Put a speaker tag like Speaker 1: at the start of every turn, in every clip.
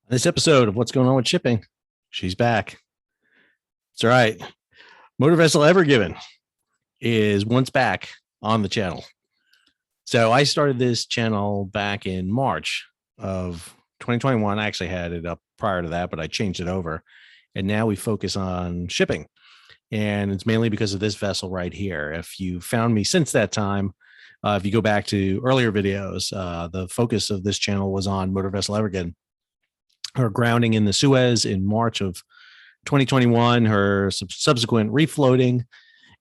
Speaker 1: This episode of What's Going On with Shipping, she's back. That's right. Motor Vessel Ever Given is once back on the channel. So I started this channel back in March of 2021. I actually had it up prior to that, but I changed it over. And now we focus on shipping. And it's mainly because of this vessel right here. If you found me since that time, if you go back to earlier videos, the focus of this channel was on Motor Vessel Ever Given. Her grounding in the Suez in March of 2021, her subsequent refloating,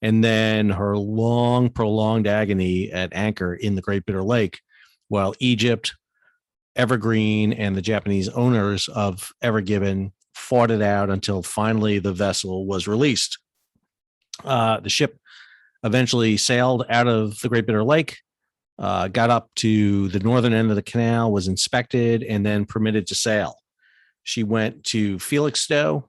Speaker 1: and then her long, prolonged agony at anchor in the Great Bitter Lake, while Egypt, Evergreen, and the Japanese owners of Ever Given fought it out until finally the vessel was released. The ship eventually sailed out of the Great Bitter Lake, got up to the northern end of the canal, was inspected, and then permitted to sail. She went to Felixstowe.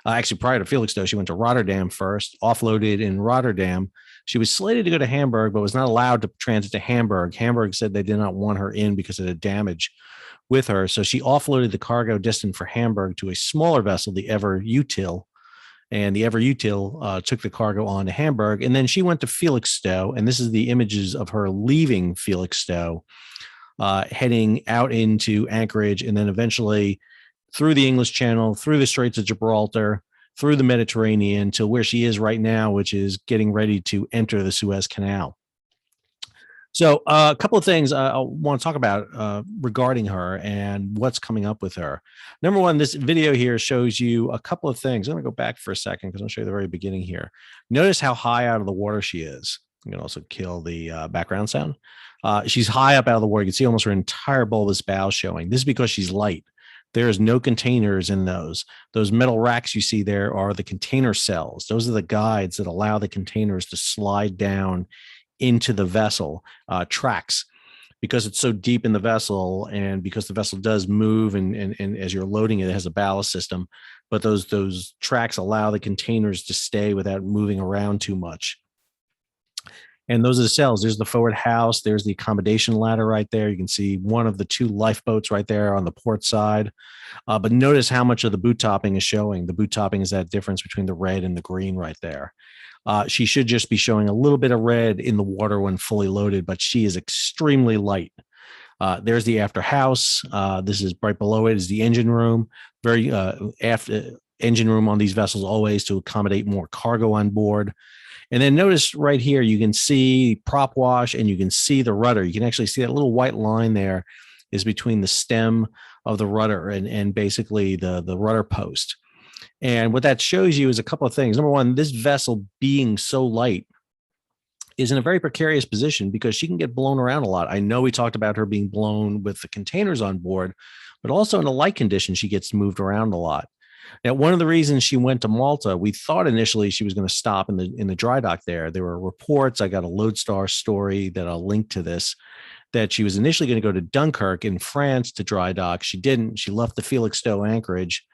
Speaker 1: Actually, prior to Felixstowe, she went to Rotterdam first, offloaded in Rotterdam. She was slated to go to Hamburg, but was not allowed to transit to Hamburg. Hamburg said they did not want her in because of the damage with her. So she offloaded the cargo destined for Hamburg to a smaller vessel, the Ever Util. And the Ever Util took the cargo on to Hamburg. And then she went to Felixstowe. And this is the images of her leaving Felixstowe, heading out into Anchorage, and then eventually through the English Channel, through the Straits of Gibraltar, through the Mediterranean to where she is right now, which is getting ready to enter the Suez Canal. So a couple of things I want to talk about regarding her and what's coming up with her. Number one, this video here shows you a couple of things. I'm going to go back for a second because I'll show you the very beginning here. Notice how high out of the water she is. I'm going to also kill the background sound. She's high up out of the water. You can see almost her entire bulbous bow showing. This is because she's light. There is no containers in those. Those metal racks you see there are the container cells. Those are the guides that allow the containers to slide down into the vessel tracks. Because it's so deep in the vessel, and because the vessel does move, and as you're loading it, it has a ballast system. But those tracks allow the containers to stay without moving around too much. And those are the cells. There's the forward house. There's the accommodation ladder right there. You can see one of the two lifeboats right there on the port side. But notice how much of the boot topping is showing. The boot topping is that difference between the red and the green right there. She should just be showing a little bit of red in the water when fully loaded, but she is extremely light. There's the after house. This is right below it is the engine room. Very after engine room on these vessels always to accommodate more cargo on board. And then notice right here, you can see prop wash and you can see the rudder. You can actually see that little white line there is between the stem of the rudder and basically the rudder post. And what that shows you is a couple of things. Number one, this vessel being so light is in a very precarious position because she can get blown around a lot. I know we talked about her being blown with the containers on board, but also in a light condition, she gets moved around a lot. Now, one of the reasons she went to Malta, we thought initially she was going to stop in the dry dock there. There were reports. I got a Lodestar story that I'll link to this, that she was initially going to go to Dunkirk in France to dry dock. She didn't. She left the Felixstowe anchorage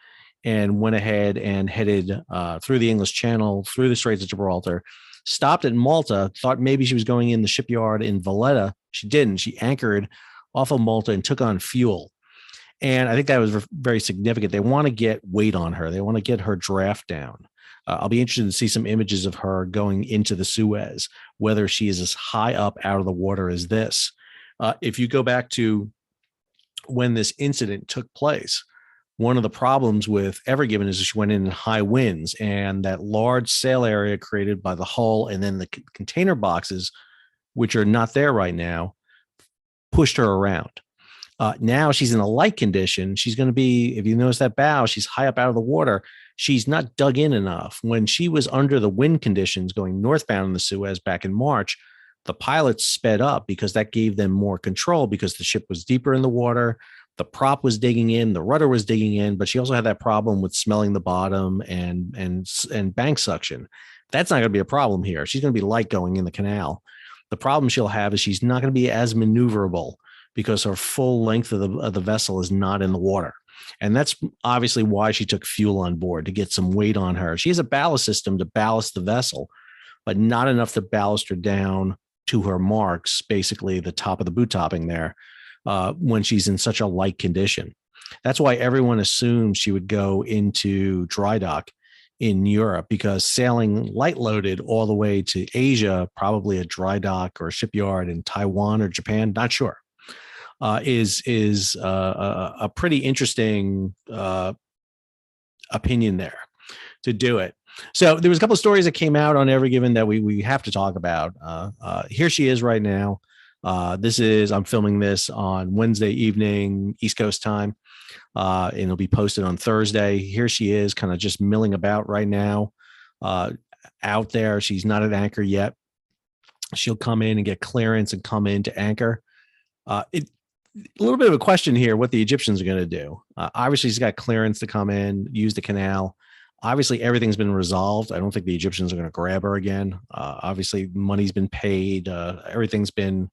Speaker 1: and went ahead and headed through the English Channel, through the Straits of Gibraltar, stopped at Malta, thought maybe she was going in the shipyard in Valletta. She didn't. She anchored off of Malta and took on fuel. And I think that was very significant. They want to get weight on her. They want to get her draft down. I'll be interested to see some images of her going into the Suez, whether she is as high up out of the water as this. If you go back to when this incident took place, one of the problems with Ever Given is she went in high winds, and that large sail area created by the hull and then the container boxes, which are not there right now, pushed her around. Now she's in a light condition. She's going to be, if you notice that bow, she's high up out of the water. She's not dug in enough. When she was under the wind conditions going northbound in the Suez back in March, the pilots sped up because that gave them more control because the ship was deeper in the water. The prop was digging in, the rudder was digging in, but she also had that problem with smelling the bottom and bank suction. That's not going to be a problem here. She's going to be light going in the canal. The problem she'll have is she's not going to be as maneuverable because her full length of the vessel is not in the water. And that's obviously why she took fuel on board, to get some weight on her. She has a ballast system to ballast the vessel, but not enough to ballast her down to her marks, basically the top of the boot topping there, when she's in such a light condition. That's why everyone assumed she would go into dry dock in Europe, because sailing light loaded all the way to Asia, probably a dry dock or a shipyard in Taiwan or Japan, not sure, is a pretty interesting opinion there to do it. So there was a couple of stories that came out on Ever Given that we have to talk about. Here she is right now. I'm filming this on Wednesday evening, East Coast time, and it'll be posted on Thursday. Here she is, kind of just milling about right now, out there. She's not at anchor yet. She'll come in and get clearance and come in to anchor. A little bit of a question here, what the Egyptians are going to do. Obviously, she's got clearance to come in, use the canal. Obviously, everything's been resolved. I don't think the Egyptians are going to grab her again. Obviously, money's been paid. Everything's been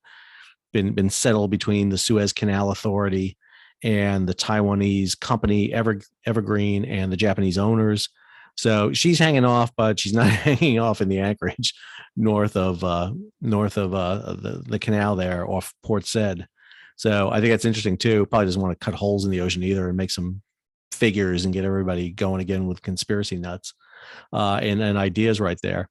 Speaker 1: settled between the Suez Canal Authority and the Taiwanese company Evergreen and the Japanese owners. So she's hanging off, but she's not hanging off in the anchorage north of the canal there off Port Said. So I think that's interesting too. Probably doesn't want to cut holes in the ocean either and make some figures and get everybody going again with conspiracy nuts and ideas right there.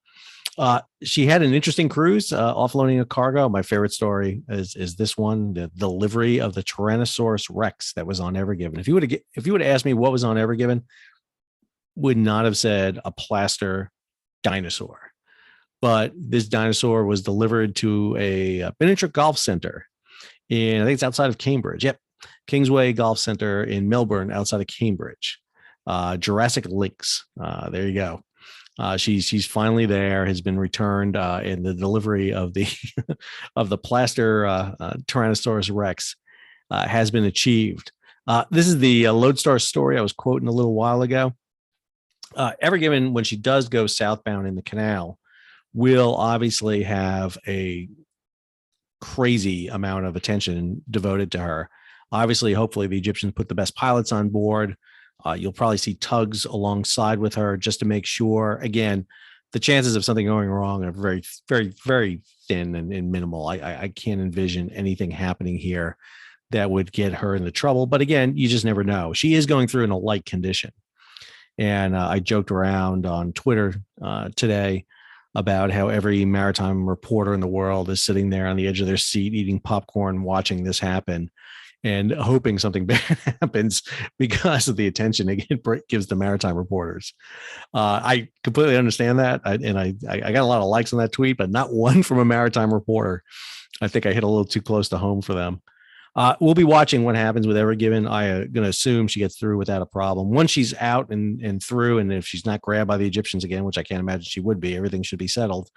Speaker 1: She had an interesting cruise, offloading a cargo. My favorite story is this one, the delivery of the Tyrannosaurus Rex that was on Ever Given. If you would have asked me what was on Ever Given, would not have said a plaster dinosaur. But this dinosaur was delivered to a miniature golf center I think it's outside of Cambridge. Yep. Kingsway Golf Center in Melbourne, outside of Cambridge. Jurassic Links. There you go. She's finally there, has been returned, and the delivery of the of the plaster Tyrannosaurus Rex has been achieved. This is the Lodestar story I was quoting a little while ago. Ever Given, when she does go southbound in the canal, will obviously have a crazy amount of attention devoted to her. Obviously, hopefully the Egyptians put the best pilots on board. You'll probably see tugs alongside with her just to make sure. Again, the chances of something going wrong are very, very, very thin and minimal. I can't envision anything happening here that would get her into trouble. But again, you just never know. She is going through in a light condition. And I joked around on Twitter today about how every maritime reporter in the world is sitting there on the edge of their seat eating popcorn, watching this happen and hoping something bad happens because of the attention it gives to maritime reporters. I completely understand that. I got a lot of likes on that tweet, but not one from a maritime reporter. I think I hit a little too close to home for them. We'll be watching what happens with Ever Given. I'm going to assume she gets through without a problem. Once she's out and through, and if she's not grabbed by the Egyptians again, which I can't imagine she would be, everything should be settled.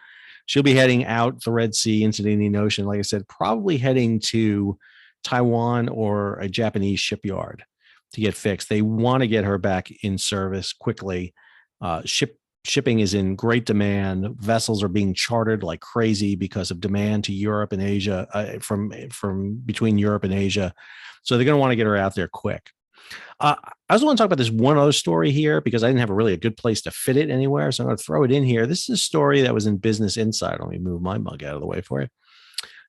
Speaker 1: She'll be heading out the Red Sea into the Indian Ocean. Like I said, probably heading to Taiwan or a Japanese shipyard to get fixed. They want to get her back in service quickly. Shipping is in great demand. Vessels are being chartered like crazy because of demand to Europe and Asia, from between Europe and Asia. So they're going to want to get her out there quick. I also want to talk about this one other story here because I didn't have a good place to fit it anywhere. So I'm going to throw it in here. This is a story that was in Business Insider. Let me move my mug out of the way for you.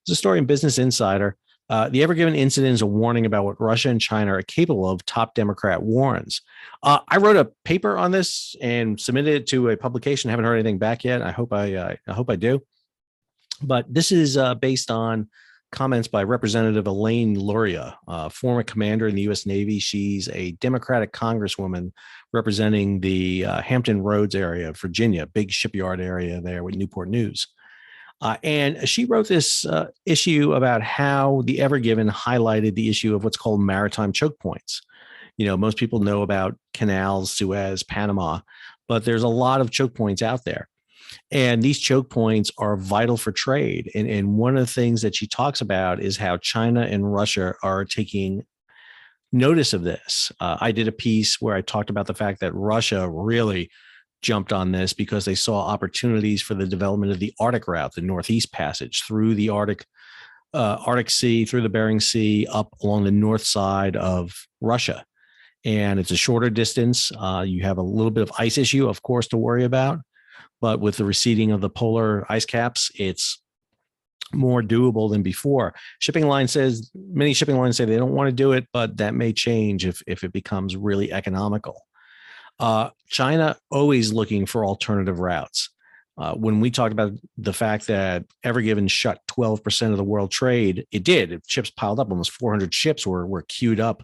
Speaker 1: It's a story in Business Insider. The Ever Given incident is a warning about what Russia and China are capable of, top Democrat warns. I wrote a paper on this and submitted it to a publication. I haven't heard anything back yet. I hope I do. But this is based on comments by Representative Elaine Luria, former commander in the U.S. Navy. She's a Democratic congresswoman representing the Hampton Roads area of Virginia, big shipyard area there with Newport News. And she wrote this issue about how the Ever Given highlighted the issue of what's called maritime choke points. You know, most people know about canals, Suez, Panama, but there's a lot of choke points out there. And these choke points are vital for trade. And one of the things that she talks about is how China and Russia are taking notice of this. I did a piece where I talked about the fact that Russia really jumped on this because they saw opportunities for the development of the Arctic route, the Northeast Passage through the Arctic Sea, through the Bering Sea, up along the north side of Russia. And it's a shorter distance. You have a little bit of ice issue, of course, to worry about. But with the receding of the polar ice caps, it's more doable than before. Many shipping lines say they don't want to do it, but that may change if it becomes really economical. China always looking for alternative routes. When we talked about the fact that Ever Given shut 12% of the world trade, it did. Ships piled up. Almost 400 ships were queued up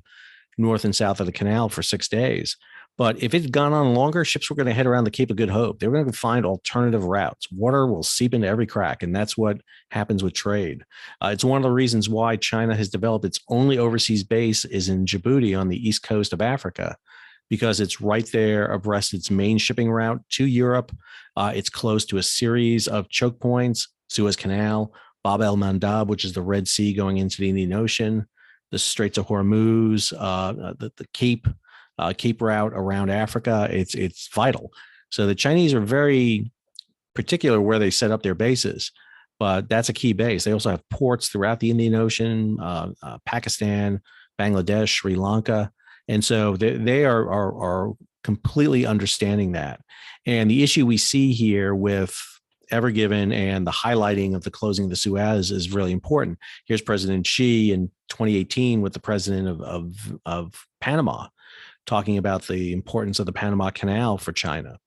Speaker 1: north and south of the canal for 6 days. But if it had gone on longer, ships were going to head around the Cape of Good Hope. They were going to find alternative routes. Water will seep into every crack, and that's what happens with trade. It's one of the reasons why China has developed its only overseas base is in Djibouti on the east coast of Africa, because it's right there abreast its main shipping route to Europe. It's close to a series of choke points: Suez Canal, Bab el Mandab, which is the Red Sea going into the Indian Ocean, the Straits of Hormuz, the Cape route around Africa. It's vital. So the Chinese are very particular where they set up their bases, but that's a key base. They also have ports throughout the Indian Ocean, Pakistan, Bangladesh, Sri Lanka. And so they are completely understanding that. And the issue we see here with Ever Given and the highlighting of the closing of the Suez is really important. Here's President Xi in 2018 with the president of Panama talking about the importance of the Panama Canal for China.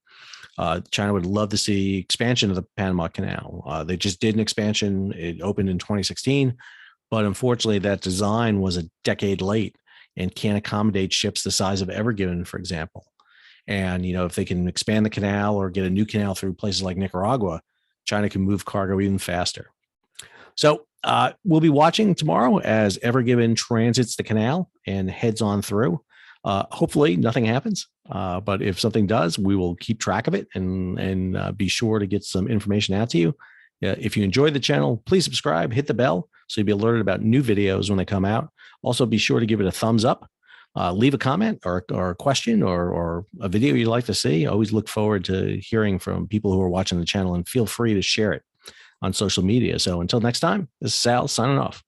Speaker 1: China would love to see expansion of the Panama Canal. They just did an expansion. It opened in 2016, but unfortunately that design was a decade late and can't accommodate ships the size of Ever Given, for example. And, if they can expand the canal or get a new canal through places like Nicaragua, China can move cargo even faster. So we'll be watching tomorrow as Ever Given transits the canal and heads on through. Hopefully nothing happens. But if something does, we will keep track of it and be sure to get some information out to you. If you enjoyed the channel, please subscribe, hit the bell so you'll be alerted about new videos when they come out. Also, be sure to give it a thumbs up. Leave a comment or a question or a video you'd like to see. I always look forward to hearing from people who are watching the channel, and feel free to share it on social media. So until next time, this is Sal signing off.